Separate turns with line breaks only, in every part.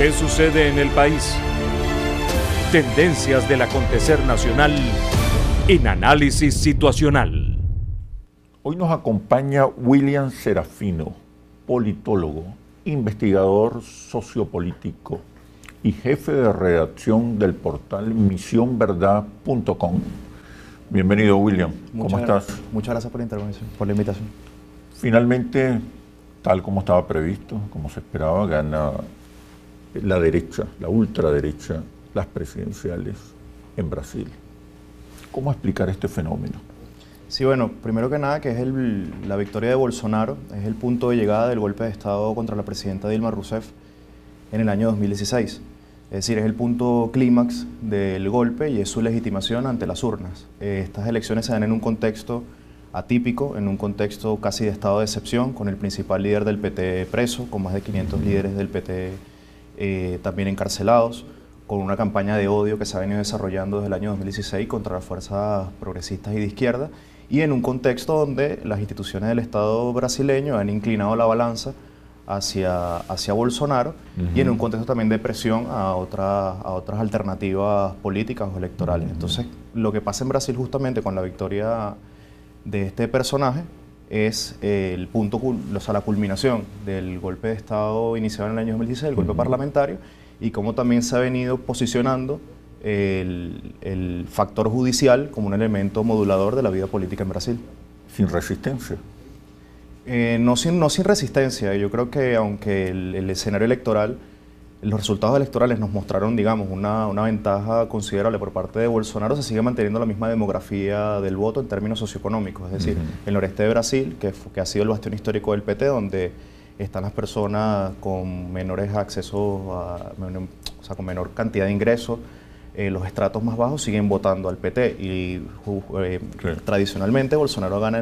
¿Qué sucede en el país? Tendencias del acontecer nacional en Análisis Situacional.
Hoy nos acompaña William Serafino, politólogo, investigador sociopolítico y jefe de redacción del portal misionverdad.com. Bienvenido, William. ¿Cómo estás?
Muchas gracias por la intervención, por la invitación.
Finalmente, tal como estaba previsto, como se esperaba, gana la derecha, la ultraderecha, las presidenciales en Brasil. ¿Cómo explicar este fenómeno?
Sí, bueno, primero que nada, que es la victoria de Bolsonaro, es el punto de llegada del golpe de Estado contra la presidenta Dilma Rousseff en el año 2016. Es decir, es el punto clímax del golpe y es su legitimación ante las urnas. Estas elecciones se dan en un contexto atípico, en un contexto casi de estado de excepción, con el principal líder del PT preso, con más de 500 líderes del PT también encarcelados, con una campaña de odio que se ha venido desarrollando desde el año 2016 contra las fuerzas progresistas y de izquierda, y en un contexto donde las instituciones del Estado brasileño han inclinado la balanza hacia Bolsonaro, y en un contexto también de presión a otras alternativas políticas o electorales. Entonces, lo que pasa en Brasil justamente con la victoria de este personaje es el punto, o sea, la culminación del golpe de Estado iniciado en el año 2016, el golpe parlamentario, y cómo también se ha venido posicionando el factor judicial como un elemento modulador de la vida política en Brasil.
¿Sin resistencia?
No sin resistencia. Yo creo que aunque el escenario electoral, los resultados electorales nos mostraron, digamos, una ventaja considerable por parte de Bolsonaro, se sigue manteniendo la misma demografía del voto en términos socioeconómicos. Es decir, el noreste de Brasil, que ha sido el bastión histórico del PT, donde están las personas con menores accesos, o sea, con menor cantidad de ingresos, los estratos más bajos siguen votando al PT. Y tradicionalmente Bolsonaro gana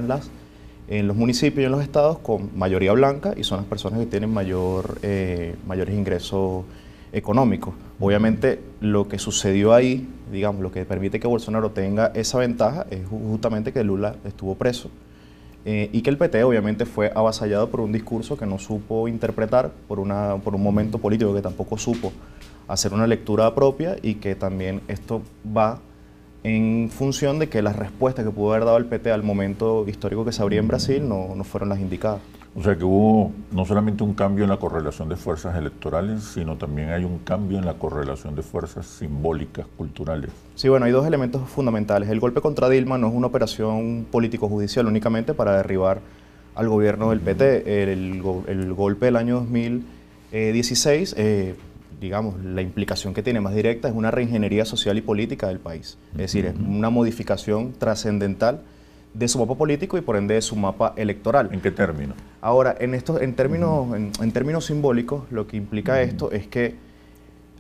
en los municipios y en los estados con mayoría blanca, y son las personas que tienen mayores ingresos económicos. Obviamente lo que sucedió ahí, digamos, lo que permite que Bolsonaro tenga esa ventaja es justamente que Lula estuvo preso y que el PT obviamente fue avasallado por un discurso que no supo interpretar, por un momento político que tampoco supo hacer una lectura propia, y que también esto va en función de que las respuestas que pudo haber dado el PT al momento histórico que se abría en Brasil no fueron las indicadas.
O sea que hubo no solamente un cambio en la correlación de fuerzas electorales, sino también hay un cambio en la correlación de fuerzas simbólicas, culturales.
Sí, bueno, hay dos elementos fundamentales. El golpe contra Dilma no es una operación político-judicial únicamente para derribar al gobierno del PT. El golpe del año 2016, digamos, la implicación que tiene más directa es una reingeniería social y política del país. Es decir, es una modificación trascendental de su mapa político y por ende de su mapa electoral.
¿En qué término?
Ahora, en términos simbólicos, lo que implica esto es que,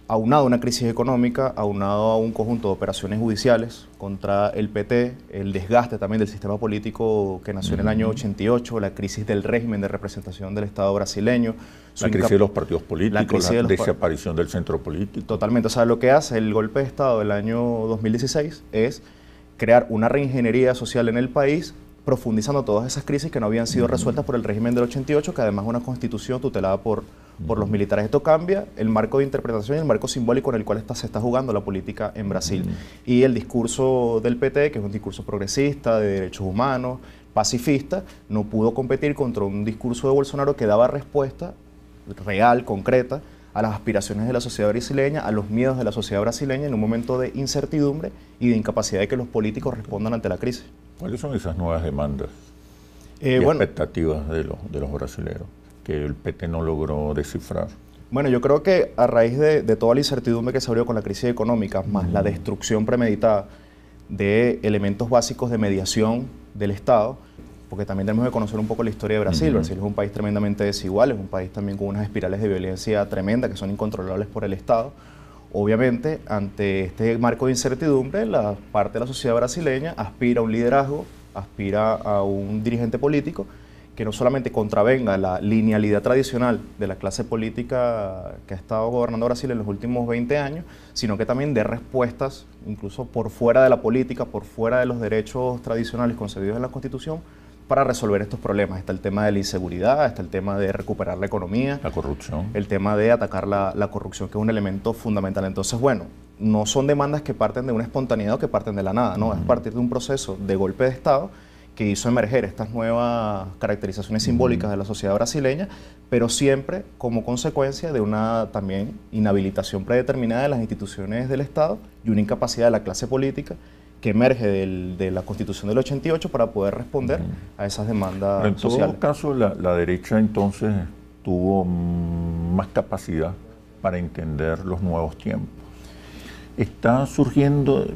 aunado a una crisis económica, aunado a un conjunto de operaciones judiciales contra el PT, el desgaste también del sistema político que nació en el año 88, la crisis del régimen de representación del Estado brasileño,
la crisis de los partidos políticos, la desaparición del centro político.
Totalmente. O sea, lo que hace el golpe de Estado del año 2016 es crear una reingeniería social en el país, profundizando todas esas crisis que no habían sido resueltas por el régimen del 88, que además es una constitución tutelada por los militares. Esto cambia el marco de interpretación y el marco simbólico en el cual se está jugando la política en Brasil. Y el discurso del PT, que es un discurso progresista, de derechos humanos, pacifista, no pudo competir contra un discurso de Bolsonaro que daba respuesta real, concreta, a las aspiraciones de la sociedad brasileña, a los miedos de la sociedad brasileña en un momento de incertidumbre y de incapacidad de que los políticos respondan ante la crisis.
¿Cuáles son esas nuevas demandas y expectativas de los brasileños que el PT no logró descifrar?
Bueno, yo creo que a raíz de toda la incertidumbre que se abrió con la crisis económica, más la destrucción premeditada de elementos básicos de mediación del Estado, porque también tenemos que conocer un poco la historia de Brasil. Brasil es un país tremendamente desigual, es un país también con unas espirales de violencia tremenda que son incontrolables por el Estado. Obviamente, ante este marco de incertidumbre, la parte de la sociedad brasileña aspira a un liderazgo, aspira a un dirigente político que no solamente contravenga la linealidad tradicional de la clase política que ha estado gobernando Brasil en los últimos 20 años, sino que también dé respuestas, incluso por fuera de la política, por fuera de los derechos tradicionales concedidos en la Constitución, para resolver estos problemas. Está el tema de la inseguridad, está el tema de recuperar la economía,
la corrupción,
el tema de atacar la corrupción, que es un elemento fundamental. Entonces, bueno, no son demandas que parten de una espontaneidad o que parten de la nada, no, es partir de un proceso de golpe de Estado que hizo emerger estas nuevas caracterizaciones simbólicas de la sociedad brasileña, pero siempre como consecuencia de una también inhabilitación predeterminada de las instituciones del Estado y una incapacidad de la clase política que emerge de la Constitución del 88 para poder responder a esas demandas
pero
sociales.
En todo caso, la derecha entonces tuvo más capacidad para entender los nuevos tiempos. Está surgiendo,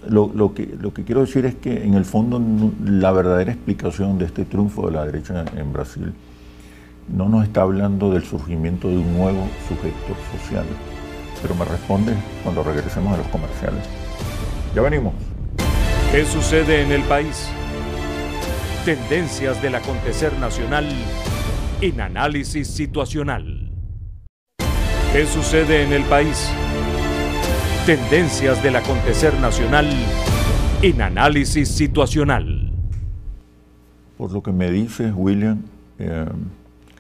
lo que quiero decir es que en el fondo la verdadera explicación de este triunfo de la derecha en Brasil no nos está hablando del surgimiento de un nuevo sujeto social, pero me responde cuando regresemos a los comerciales. Ya venimos.
¿Qué sucede en el país? Tendencias del acontecer nacional en análisis situacional. ¿Qué sucede en el país? Tendencias del acontecer nacional en análisis situacional.
Por lo que me dices, William,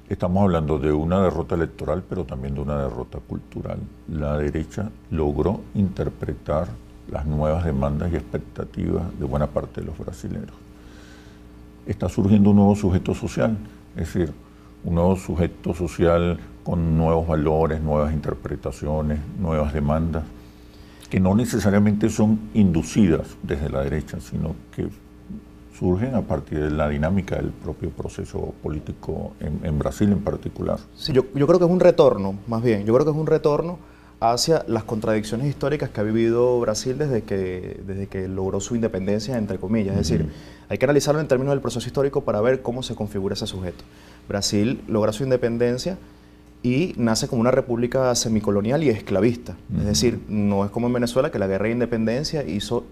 estamos hablando de una derrota electoral, pero también de una derrota cultural. La derecha logró interpretar las nuevas demandas y expectativas de buena parte de los brasileños. Está surgiendo un nuevo sujeto social, es decir, un nuevo sujeto social con nuevos valores, nuevas interpretaciones, nuevas demandas, que no necesariamente son inducidas desde la derecha, sino que surgen a partir de la dinámica del propio proceso político en Brasil en particular.
Sí, yo creo que es un retorno, más bien, yo creo que es un retorno hacia las contradicciones históricas que ha vivido Brasil desde que logró su independencia, entre comillas. Es decir, hay que analizarlo en términos del proceso histórico para ver cómo se configura ese sujeto. Brasil logra su independencia y nace como una república semicolonial y esclavista. Es decir, no es como en Venezuela, que la guerra de independencia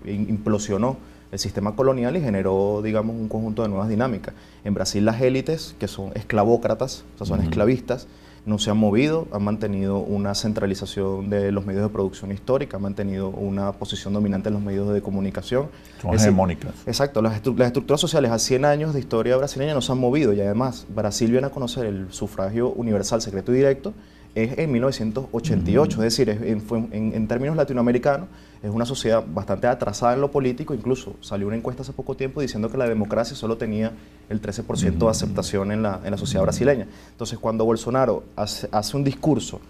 implosionó el sistema colonial y generó, digamos, un conjunto de nuevas dinámicas. En Brasil las élites, que son esclavócratas, o sea, son esclavistas, no se han movido, han mantenido una centralización de los medios de producción histórica, han mantenido una posición dominante en los medios de comunicación.
Son hegemónicas.
Exacto, las estructuras sociales a 100 años de historia brasileña no se han movido y además Brasil viene a conocer el sufragio universal, secreto y directo es en 1988, es decir, en términos latinoamericanos es una sociedad bastante atrasada en lo político, incluso salió una encuesta hace poco tiempo diciendo que la democracia solo tenía el 13% de aceptación en la sociedad brasileña. Entonces, cuando Bolsonaro hace un discurso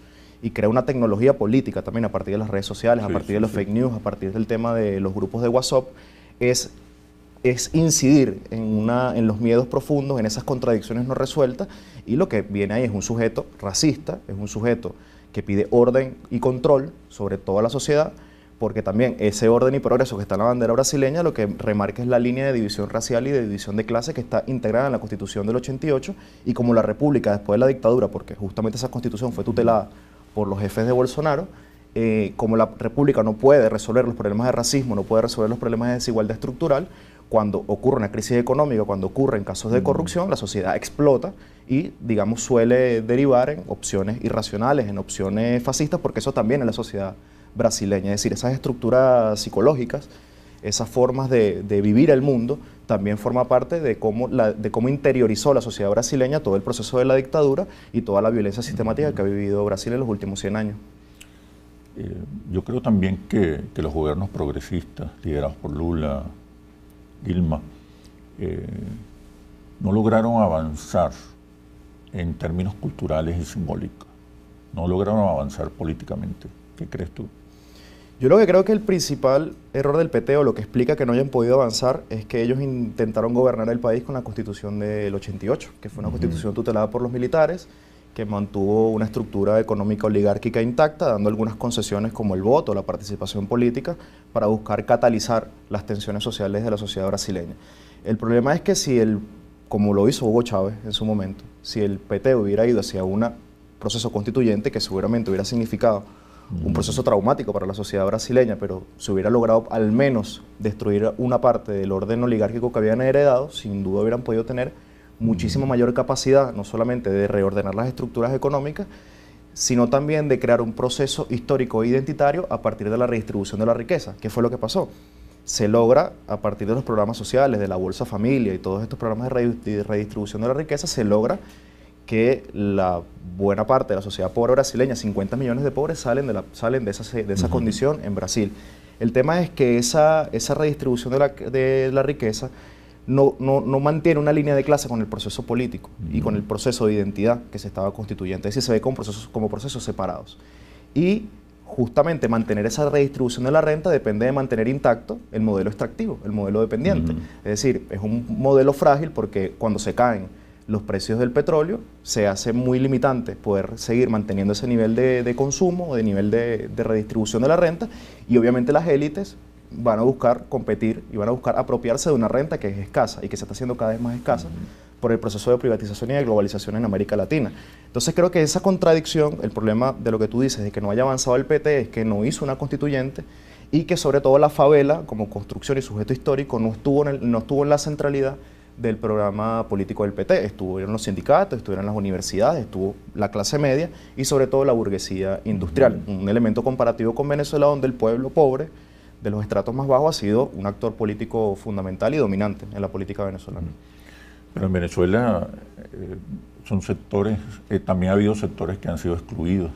y crea una tecnología política también a partir de las redes sociales, a partir de los fake news, a partir del tema de los grupos de WhatsApp, es incidir en los miedos profundos, en esas contradicciones no resueltas, y lo que viene ahí es un sujeto racista, es un sujeto que pide orden y control sobre toda la sociedad, porque también ese orden y progreso que está en la bandera brasileña lo que remarca es la línea de división racial y de división de clase que está integrada en la Constitución del 88, y como la República después de la dictadura, porque justamente esa Constitución fue tutelada por los jefes de Bolsonaro, como la República no puede resolver los problemas de racismo, no puede resolver los problemas de desigualdad estructural, cuando ocurre una crisis económica, cuando ocurren casos de corrupción, la sociedad explota y, digamos, suele derivar en opciones irracionales, en opciones fascistas, porque eso también es la sociedad brasileña. Es decir, esas estructuras psicológicas, esas formas de vivir el mundo, también forma parte de cómo interiorizó la sociedad brasileña todo el proceso de la dictadura y toda la violencia sistemática que ha vivido Brasil en los últimos 100 años.
Yo creo también que los gobiernos progresistas, liderados por Lula, Dilma, no lograron avanzar en términos culturales y simbólicos. No lograron avanzar políticamente. ¿Qué crees tú?
Yo lo que creo que el principal error del PT, o lo que explica que no hayan podido avanzar, es que ellos intentaron gobernar el país con la Constitución del 88, que fue una constitución tutelada por los militares, que mantuvo una estructura económica oligárquica intacta, dando algunas concesiones como el voto, la participación política, para buscar catalizar las tensiones sociales de la sociedad brasileña. El problema es que como lo hizo Hugo Chávez en su momento, si el PT hubiera ido hacia un proceso constituyente, que seguramente hubiera significado un proceso traumático para la sociedad brasileña, pero se hubiera logrado al menos destruir una parte del orden oligárquico que habían heredado, sin duda hubieran podido tener muchísima mayor capacidad, no solamente de reordenar las estructuras económicas, sino también de crear un proceso histórico e identitario a partir de la redistribución de la riqueza. ¿Qué fue lo que pasó? se logra a partir de los programas sociales, de la Bolsa Familia y todos estos programas de redistribución de la riqueza, se logra que la buena parte de la sociedad pobre brasileña, 50 millones de pobres, salen de esa condición en Brasil. El tema es que esa redistribución de la riqueza no mantiene una línea de clase con el proceso político y con el proceso de identidad que se estaba constituyendo, es decir, se ve como procesos separados. Y justamente mantener esa redistribución de la renta depende de mantener intacto el modelo extractivo, el modelo dependiente. Es decir, es un modelo frágil porque cuando se caen los precios del petróleo, se hace muy limitante poder seguir manteniendo ese nivel de consumo, de nivel de redistribución de la renta, y obviamente las élites van a buscar competir y van a buscar apropiarse de una renta que es escasa y que se está haciendo cada vez más escasa por el proceso de privatización y de globalización en América Latina. Entonces creo que esa contradicción, el problema de lo que tú dices, de que no haya avanzado el PT, es que no hizo una constituyente y que sobre todo la favela como construcción y sujeto histórico no estuvo en la centralidad del programa político del PT. Estuvieron los sindicatos, estuvieron las universidades, estuvo la clase media y sobre todo la burguesía industrial. Un elemento comparativo con Venezuela, donde el pueblo pobre de los estratos más bajos ha sido un actor político fundamental y dominante en la política venezolana.
Pero en Venezuela son sectores, también ha habido sectores que han sido excluidos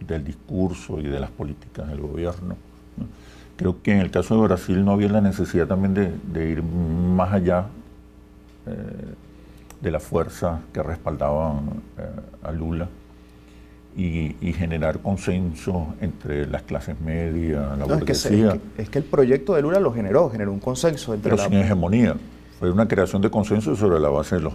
del discurso y de las políticas del gobierno, ¿no? Creo que en el caso de Brasil no había la necesidad también de ir más allá de las fuerzas que respaldaban a Lula y generar consenso entre las clases medias, la burguesía.
Es que el proyecto de Lula lo generó un consenso entre
pero sin hegemonía. Fue una creación de consenso sobre la base de los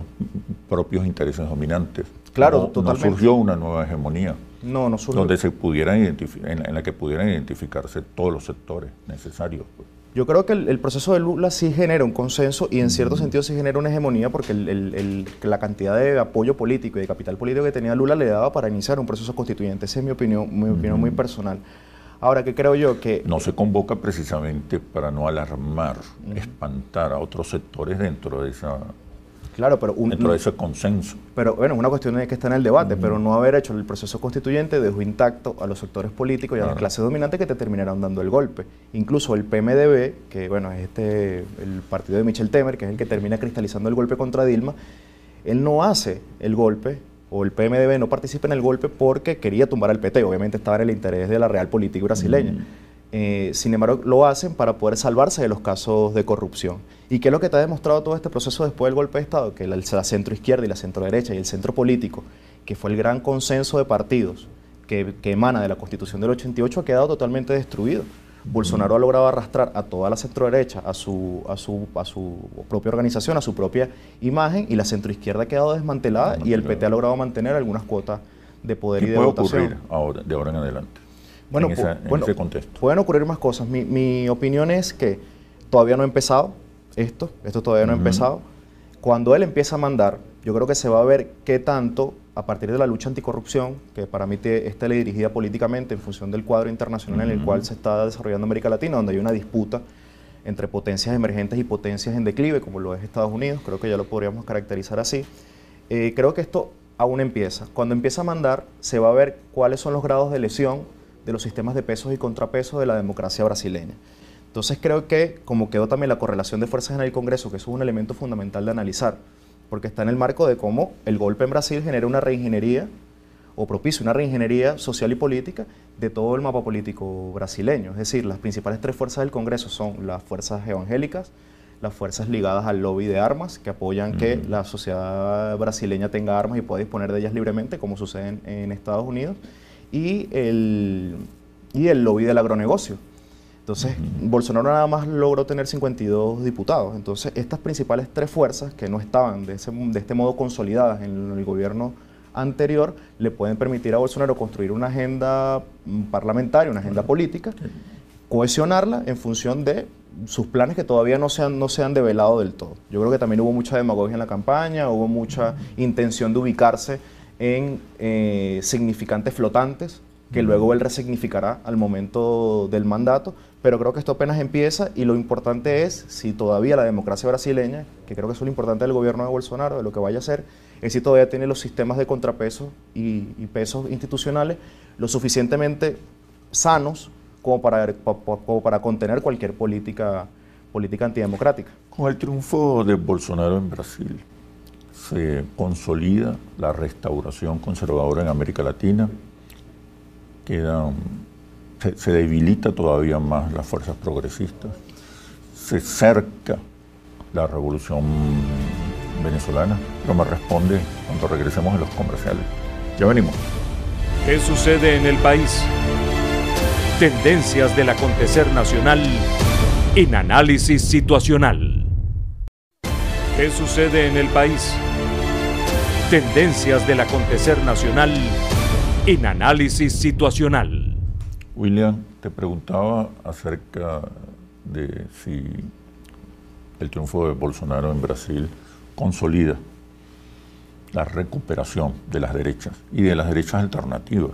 propios intereses dominantes.
Claro,
totalmente. No surgió una nueva hegemonía.
No surgió.
Donde se pudieran en la que pudieran identificarse todos los sectores necesarios, pues.
Yo creo que el proceso de Lula sí genera un consenso y en cierto sentido sí genera una hegemonía porque la cantidad de apoyo político y de capital político que tenía Lula le daba para iniciar un proceso constituyente. Esa es mi opinión muy personal. Ahora, ¿qué creo yo? Que
no se convoca precisamente para no alarmar, espantar a otros sectores dentro de esa...
Claro, pero
dentro de ese consenso.
Pero bueno, es una cuestión de que está en el debate, pero no haber hecho el proceso constituyente dejó intacto a los sectores políticos y a las clases dominantes que te terminarán dando el golpe. Incluso el PMDB, que bueno, es el partido de Michel Temer, que es el que termina cristalizando el golpe contra Dilma, él no hace el golpe, o el PMDB no participa en el golpe porque quería tumbar al PT, obviamente estaba en el interés de la real política brasileña. Sin embargo, lo hacen para poder salvarse de los casos de corrupción. ¿Y qué es lo que te ha demostrado todo este proceso después del golpe de Estado? Que la centroizquierda y la centroderecha y el centro político, que fue el gran consenso de partidos que emana de la Constitución del 88, ha quedado totalmente destruido. Bolsonaro ha logrado arrastrar a toda la centroderecha a su propia organización, a su propia imagen, y la centroizquierda ha quedado desmantelada y el PT ha logrado mantener algunas cuotas de poder y de votación.
¿Qué puede ocurrir de ahora en adelante?
Bueno,
en ese contexto.
Pueden ocurrir más cosas. Mi opinión es que todavía no ha empezado esto todavía no ha empezado. Cuando él empieza a mandar, yo creo que se va a ver qué tanto, a partir de la lucha anticorrupción, que para mí está dirigida políticamente en función del cuadro internacional en el cual se está desarrollando América Latina, donde hay una disputa entre potencias emergentes y potencias en declive, como lo es Estados Unidos, creo que ya lo podríamos caracterizar así. Creo que esto aún empieza. Cuando empieza a mandar, se va a ver cuáles son los grados de lesión de los sistemas de pesos y contrapesos de la democracia brasileña. Entonces creo que, como quedó también la correlación de fuerzas en el Congreso, que eso es un elemento fundamental de analizar, porque está en el marco de cómo el golpe en Brasil genera una reingeniería, o propicia una reingeniería social y política de todo el mapa político brasileño. Es decir, las principales tres fuerzas del Congreso son las fuerzas evangélicas, las fuerzas ligadas al lobby de armas, que apoyan que la sociedad brasileña tenga armas y pueda disponer de ellas libremente, como sucede en Estados Unidos, y el lobby del agronegocio. Entonces, Bolsonaro nada más logró tener 52 diputados. Entonces, estas principales tres fuerzas que no estaban de este modo consolidadas en el gobierno anterior, le pueden permitir a Bolsonaro construir una agenda parlamentaria, una agenda política, cohesionarla en función de sus planes que todavía no se han develado del todo. Yo creo que también hubo mucha demagogia en la campaña, hubo mucha intención de ubicarse en significantes flotantes, que luego él resignificará al momento del mandato, pero creo que esto apenas empieza y lo importante es si todavía la democracia brasileña, que creo que es lo importante del gobierno de Bolsonaro, de lo que vaya a hacer, es si todavía tiene los sistemas de contrapesos y pesos institucionales lo suficientemente sanos como para contener cualquier política antidemocrática.
Con el triunfo de Bolsonaro en Brasil, se consolida la restauración conservadora en América Latina, se debilita todavía más las fuerzas progresistas, se cerca la revolución venezolana, pero me responde cuando regresemos en los comerciales. Ya venimos.
¿Qué sucede en el país? Tendencias del acontecer nacional en análisis situacional. ¿Qué sucede en el país? Tendencias del acontecer nacional en análisis situacional.
William, te preguntaba acerca de si el triunfo de Bolsonaro en Brasil consolida la recuperación de las derechas y de las derechas alternativas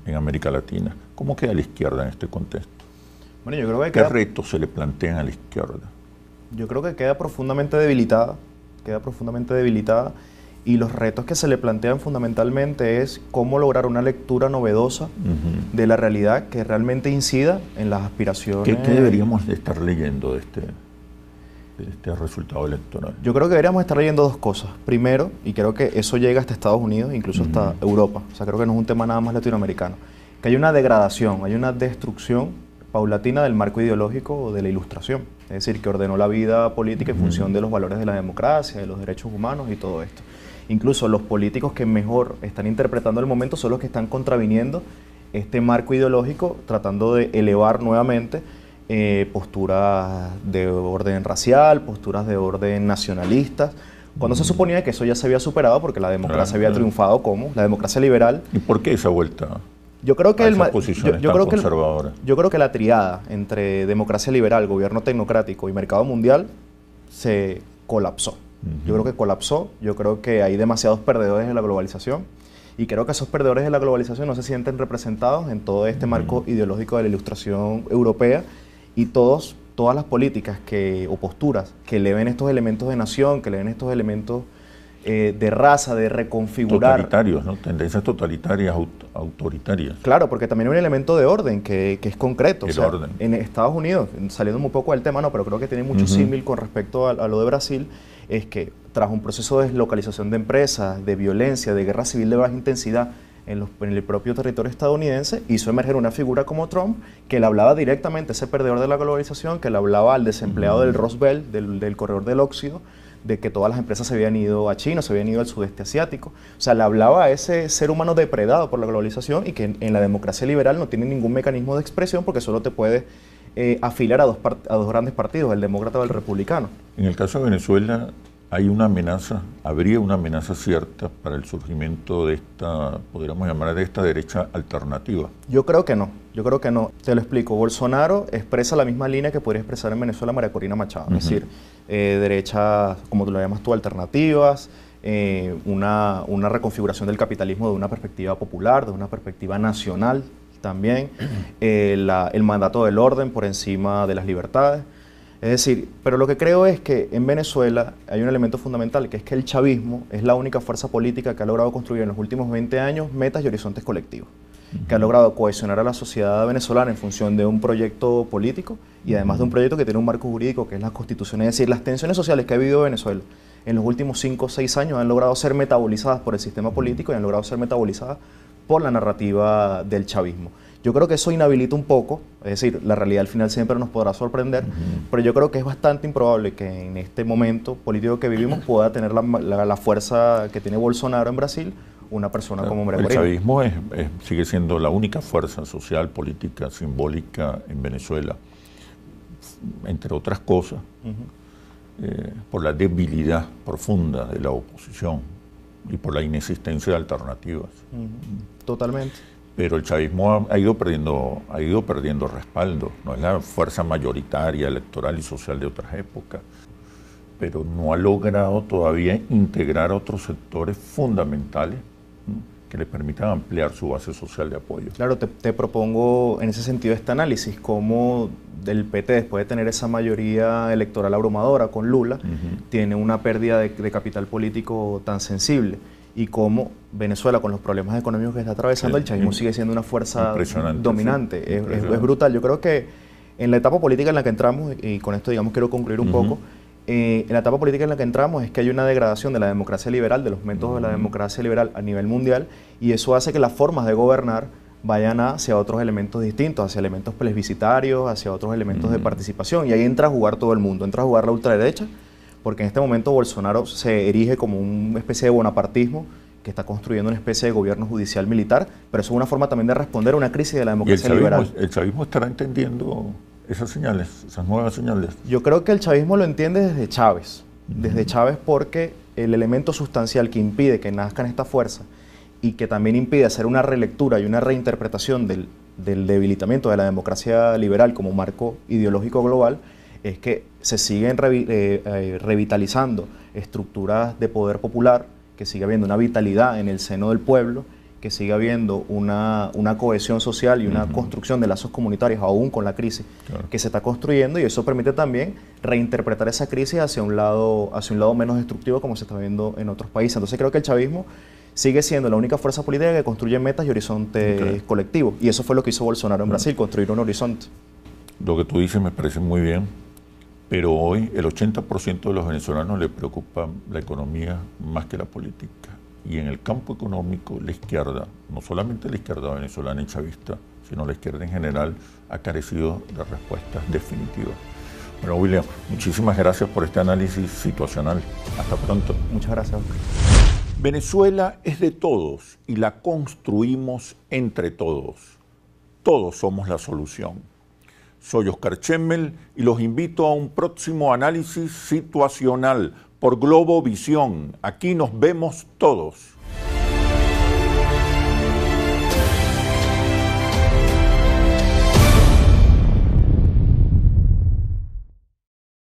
en América Latina. ¿Cómo queda la izquierda en este contexto?
Bueno, yo creo que
¿Qué retos se le plantean a la izquierda?
Yo creo que queda profundamente debilitada, y los retos que se le plantean fundamentalmente es cómo lograr una lectura novedosa de la realidad que realmente incida en las aspiraciones.
¿Qué deberíamos estar leyendo de este resultado electoral?
Yo creo que deberíamos estar leyendo dos cosas. Primero, y creo que eso llega hasta Estados Unidos, incluso hasta Europa, o sea, creo que no es un tema nada más latinoamericano, que hay una degradación, hay una destrucción paulatina del marco ideológico de la Ilustración, es decir, que ordenó la vida política en función de los valores de la democracia, de los derechos humanos y todo esto. Incluso los políticos que mejor están interpretando el momento son los que están contraviniendo este marco ideológico, tratando de elevar nuevamente posturas de orden racial, posturas de orden nacionalistas, cuando se suponía que eso ya se había superado porque la democracia había triunfado como la democracia liberal.
¿Y por qué esa vuelta?
Yo creo que
yo
creo que la triada entre democracia liberal, gobierno tecnocrático y mercado mundial se colapsó. Yo creo que colapsó, yo creo que hay demasiados perdedores de la globalización y creo que esos perdedores de la globalización no se sienten representados en todo este marco ideológico de la Ilustración europea, y todas las políticas o posturas que eleven estos elementos de nación, que eleven estos elementos de raza, de reconfigurar.
Totalitarios, ¿no? Tendencias totalitarias, autoritarias.
Claro, porque también hay un elemento de orden que es concreto.
El orden.
En Estados Unidos, saliendo un poco del tema, no, pero creo que tiene mucho símil con respecto a lo de Brasil, es que tras un proceso de deslocalización de empresas, de violencia, de guerra civil de baja intensidad en el propio territorio estadounidense, hizo emerger una figura como Trump, que le hablaba directamente a ese perdedor de la globalización, que le hablaba al desempleado del Rust Belt, del corredor del óxido, de que todas las empresas se habían ido a China, se habían ido al sudeste asiático. O sea, le hablaba a ese ser humano depredado por la globalización y que en la democracia liberal no tiene ningún mecanismo de expresión porque solo te puede afiliar a dos grandes partidos, el demócrata o el republicano.
En el caso de Venezuela, hay una amenaza, habría una amenaza cierta para el surgimiento de esta, podríamos llamar, de esta derecha alternativa.
Yo creo que no. Te lo explico. Bolsonaro expresa la misma línea que podría expresar en Venezuela María Corina Machado. Es decir, derecha, como tú lo llamas tú, alternativas, una reconfiguración del capitalismo de una perspectiva popular, de una perspectiva nacional también, el mandato del orden por encima de las libertades. Es decir, pero lo que creo es que en Venezuela hay un elemento fundamental, que es que el chavismo es la única fuerza política que ha logrado construir en los últimos 20 años metas y horizontes colectivos, que ha logrado cohesionar a la sociedad venezolana en función de un proyecto político y además de un proyecto que tiene un marco jurídico que es la Constitución. Es decir, las tensiones sociales que ha vivido Venezuela en los últimos 5 o 6 años han logrado ser metabolizadas por el sistema político y han logrado ser metabolizadas por la narrativa del chavismo. Yo creo que eso inhabilita un poco, es decir, la realidad al final siempre nos podrá sorprender, pero yo creo que es bastante improbable que en este momento político que vivimos pueda tener la fuerza que tiene Bolsonaro en Brasil una persona como María Corina.
El chavismo sigue siendo la única fuerza social, política, simbólica en Venezuela, entre otras cosas, por la debilidad profunda de la oposición y por la inexistencia de alternativas.
Totalmente.
Pero el chavismo ha ido perdiendo respaldo. No es la fuerza mayoritaria electoral y social de otras épocas, pero no ha logrado todavía integrar a otros sectores fundamentales que le permitan ampliar su base social de apoyo.
Claro, te propongo en ese sentido este análisis, cómo el PT, después de tener esa mayoría electoral abrumadora con Lula, tiene una pérdida de capital político tan sensible. y cómo Venezuela, con los problemas económicos que está atravesando, el chavismo sigue siendo una fuerza dominante. Sí. Es brutal. Yo creo que en la etapa política en la que entramos, y con esto digamos quiero concluir un poco, en la etapa política en la que entramos es que hay una degradación de la democracia liberal, de los métodos de la democracia liberal a nivel mundial, y eso hace que las formas de gobernar vayan hacia otros elementos distintos, hacia elementos plebiscitarios, hacia otros elementos de participación, y ahí entra a jugar todo el mundo, entra a jugar la ultraderecha, porque en este momento Bolsonaro se erige como una especie de bonapartismo que está construyendo una especie de gobierno judicial militar, pero eso es una forma también de responder a una crisis de la democracia liberal.
¿El chavismo estará entendiendo esas señales, esas nuevas señales?
Yo creo que el chavismo lo entiende desde Chávez, porque el elemento sustancial que impide que nazcan esta fuerza y que también impide hacer una relectura y una reinterpretación del debilitamiento de la democracia liberal como marco ideológico global es que se siguen revitalizando estructuras de poder popular, que sigue habiendo una vitalidad en el seno del pueblo, que sigue habiendo una cohesión social y una construcción de lazos comunitarios aún con la crisis que se está construyendo, y eso permite también reinterpretar esa crisis hacia un lado menos destructivo como se está viendo en otros países. Entonces creo que el chavismo sigue siendo la única fuerza política que construye metas y horizontes colectivos, y eso fue lo que hizo Bolsonaro en Brasil, construir un horizonte.
Lo que tú dices me parece muy bien, pero hoy el 80% de los venezolanos le preocupa la economía más que la política. Y en el campo económico, la izquierda, no solamente la izquierda venezolana y chavista, sino la izquierda en general, ha carecido de respuestas definitivas. Bueno, William, muchísimas gracias por este análisis situacional. Hasta pronto.
Muchas gracias.
Venezuela es de todos y la construimos entre todos. Todos somos la solución. Soy Oscar Chemmel y los invito a un próximo análisis situacional por Globovisión. Aquí nos vemos todos.